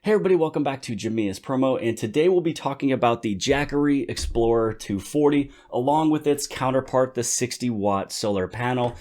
Hey everybody, welcome back to Jamia's Promo, and today we'll be talking about the Jackery Explorer 240 along with its counterpart, the 60-watt solar panel.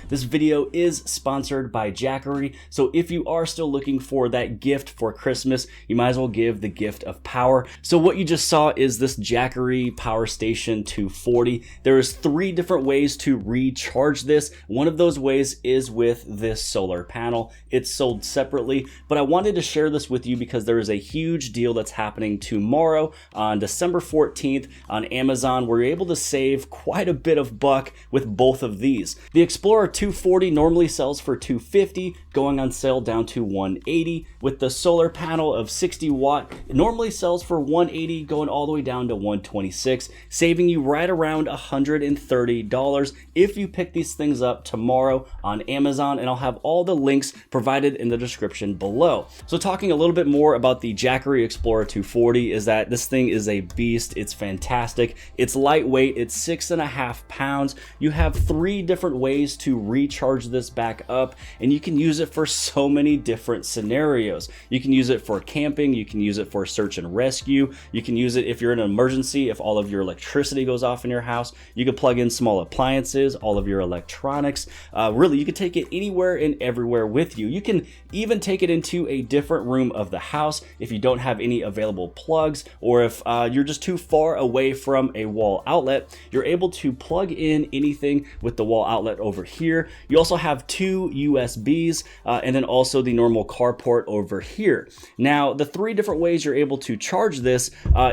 This video is sponsored by Jackery, so if you are still looking for that gift for Christmas, you might as well give the gift of power. So what you just saw is this Jackery Power Station 240. There's 3 different ways to recharge this. One of those ways is with this solar panel. It's sold separately, but I wanted to share this with you because there is a huge deal that's happening tomorrow on December 14th on Amazon, where you're able to save quite a bit of buck with both of these. The Explorer 240 normally sells for $250, going on sale down to $180. With the solar panel of 60 watt, it normally sells for $180, going all the way down to $126, saving you right around $130 if you pick these things up tomorrow on Amazon, and I'll have all the links provided in the description below. So talking a little bit more about the Jackery Explorer 240 is that this thing is a beast. It's fantastic. It's lightweight. It's 6.5 pounds. You have 3 different ways to recharge this back up, and you can use it for so many different scenarios. You can use it for camping, you can use it for search and rescue, you can use it if you're in an emergency, if all of your electricity goes off in your house. You can plug in small appliances, all of your electronics. Really, you can take it anywhere and everywhere with you. You can even take it into a different room of the house if you don't have any available plugs, or if you're just too far away from a wall outlet. You're able to plug in anything with the wall outlet over here. You also have 2 USBs and then also the normal car port over here. Now, the 3 different ways you're able to charge this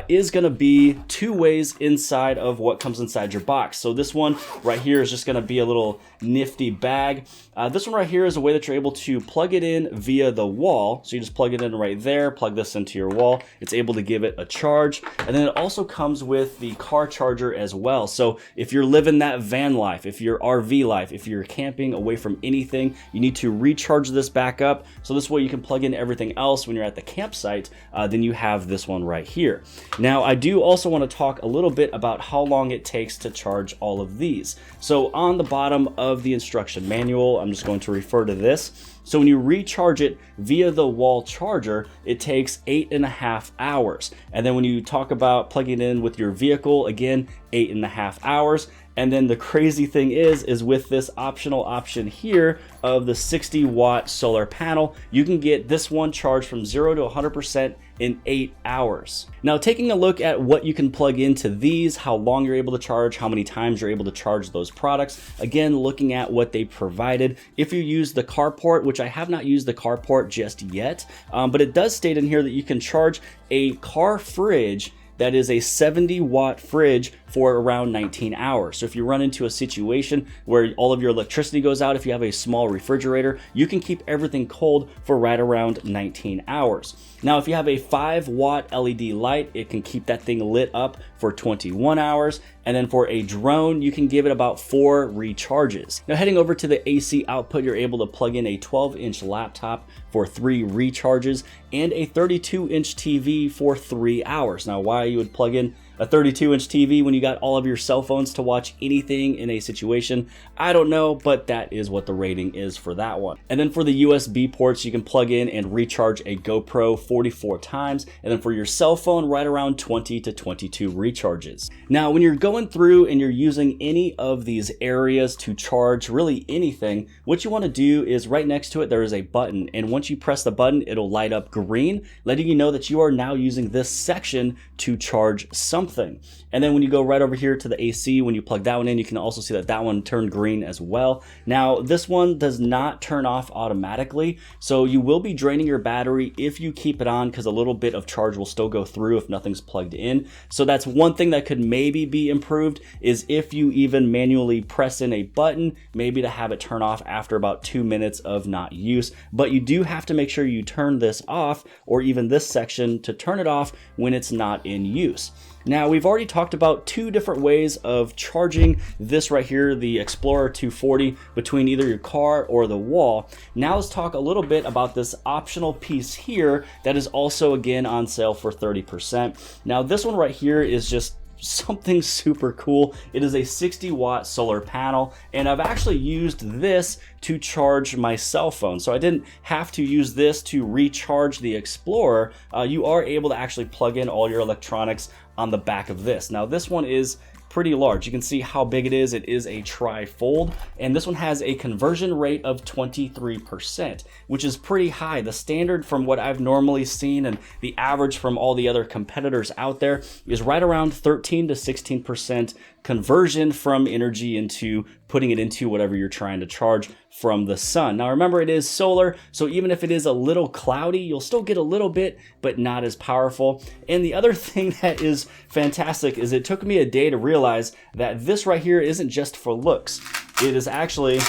is going to be 2 ways inside of what comes inside your box. So this one right here is just going to be a little nifty bag. This one right here is a way that you're able to plug it in via the wall. So you just plug it in right there, plug this into your wall. It's able to give it a charge. And then it also comes with the car charger as well. So if you're living that van life, if you're RV life, if you're camping away from anything, you need to recharge this back up. So this way you can plug in everything else when you're at the campsite. Then you have this one right here. Now, I do also want to talk a little bit about how long it takes to charge all of these. So on the bottom of the instruction manual, I'm just going to refer to this. So when you recharge it via the wall charger, it takes 8.5 hours. And then when you talk about plugging it in with your vehicle, again, 8.5 hours. And then the crazy thing is with this optional option here of the 60 watt solar panel, you can get this one charged from 0 to 100% in 8 hours. Now, taking a look at what you can plug into these, how long you're able to charge, how many times you're able to charge those products. Again, looking at what they provided. If you use the carport, which I have not used the carport just yet, but it does state in here that you can charge a car fridge that is a 70 watt fridge for around 19 hours. So if you run into a situation where all of your electricity goes out, if you have a small refrigerator, you can keep everything cold for right around 19 hours. Now, if you have a 5 watt LED light, it can keep that thing lit up for 21 hours. And then for a drone, you can give it about 4 recharges. Now, heading over to the AC output, you're able to plug in a 12-inch laptop for 3 recharges and a 32-inch TV for 3 hours. Now, why you would plug in a 32-inch TV when you got all of your cell phones to watch anything in a situation? I don't know, but that is what the rating is for that one. And then for the USB ports, you can plug in and recharge a GoPro 44 times, and then for your cell phone, right around 20 to 22 recharges. Now, when you're going through and you're using any of these areas to charge really anything, what you want to do is right next to it, there is a button, and once you press the button, it'll light up green, letting you know that you are now using this section to charge something. And then when you go right over here to the AC, when you plug that one in, you can also see that that one turned green as well. Now, this one does not turn off automatically, so you will be draining your battery if you keep it on, because a little bit of charge will still go through if nothing's plugged in. So that's one thing that could maybe be improved, is if you even manually press in a button, maybe to have it turn off after about 2 minutes of not use. But you do have to make sure you turn this off, or even this section to turn it off when it's not in use. Now, we've already talked about 2 different ways of charging this right here, the Explorer 240, between either your car or the wall. Now let's talk a little bit about this optional piece here that is also again on sale for 30%. Now, this one right here is just something super cool. It is a 60-watt solar panel, and I've actually used this to charge my cell phone. So I didn't have to use this to recharge the Explorer. You are able to actually plug in all your electronics on the back of this. Now, this one is pretty large. You can see how big it is. It is a tri-fold, and this one has a conversion rate of 23%, which is pretty high. The standard from what I've normally seen and the average from all the other competitors out there is right around 13 to 16% conversion from energy into putting it into whatever you're trying to charge from the sun. Now remember, it is solar, so even if it is a little cloudy, you'll still get a little bit, but not as powerful. And the other thing that is fantastic is it took me a day to realize that this right here isn't just for looks. It is actually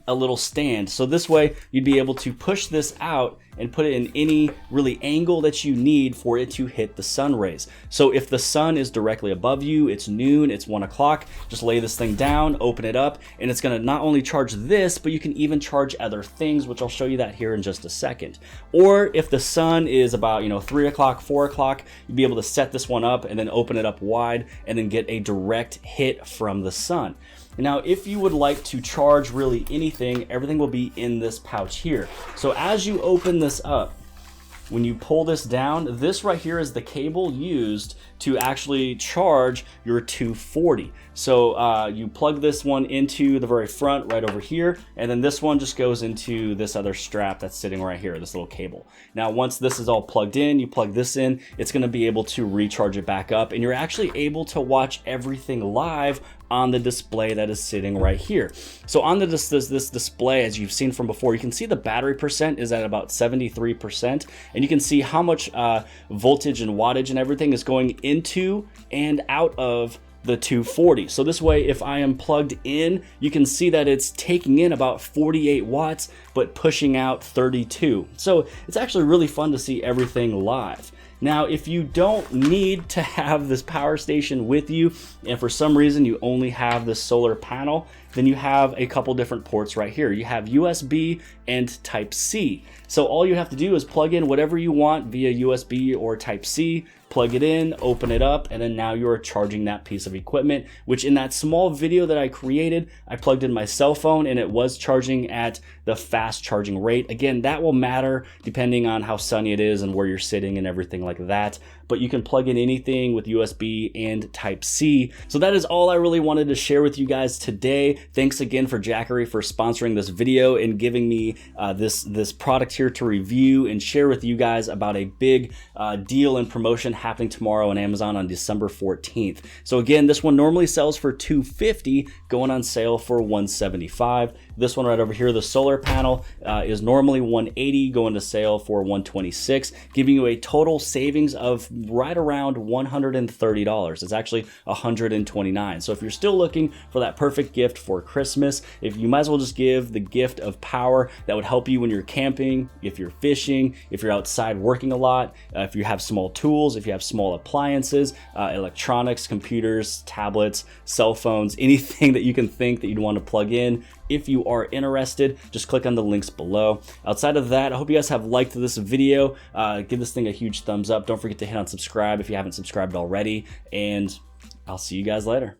a little stand. So this way you'd be able to push this out and put it in any really angle that you need for it to hit the sun rays. So if the sun is directly above you, it's noon, it's 1 o'clock, just lay this thing down, open it up, and it's gonna not only charge this, but you can even charge other things, which I'll show you that here in just a second. Or if the sun is about 3 o'clock, 4 o'clock, you'd be able to set this one up and then open it up wide and then get a direct hit from the sun. Now, if you would like to charge really anything, everything will be in this pouch here. So as you open this up, when you pull this down, this right here is the cable used to actually charge your 240. So you plug this one into the very front right over here, and then this one just goes into this other strap that's sitting right here, this little cable. Now, once this is all plugged in, you plug this in, it's gonna be able to recharge it back up, and you're actually able to watch everything live on the display that is sitting right here. So on this display, as you've seen from before, you can see the battery percent is at about 73%, and you can see how much voltage and wattage and everything is going into and out of the 240. So this way, if I am plugged in, you can see that it's taking in about 48 watts, but pushing out 32. So it's actually really fun to see everything live. Now, if you don't need to have this power station with you, and for some reason you only have this solar panel, then you have a couple different ports right here. You have USB and Type-C. So all you have to do is plug in whatever you want via USB or Type-C, plug it in, open it up, and then now you're charging that piece of equipment, which in that small video that I created, I plugged in my cell phone and it was charging at the fast charging rate. Again, that will matter depending on how sunny it is and where you're sitting and everything like that. But you can plug in anything with USB and Type-C. So that is all I really wanted to share with you guys today. Thanks again for Jackery for sponsoring this video and giving me this product here to review and share with you guys about a big deal and promotion happening tomorrow on Amazon on December 14th. So again, this one normally sells for $250, going on sale for $175. This one right over here, the solar panel, is normally $180, going to sale for $126, giving you a total savings of right around $130. It's actually $129. So if you're still looking for that perfect gift for Christmas, if you might as well just give the gift of power that would help you when you're camping, if you're fishing, if you're outside working a lot, if you have small tools, if you have small appliances, electronics, computers, tablets, cell phones, anything that you can think that you'd want to plug in, if you are interested. Just click on the links below. Outside of that, I hope you guys have liked this video. Give this thing a huge thumbs up. Don't forget to hit on subscribe if you haven't subscribed already, and I'll see you guys later.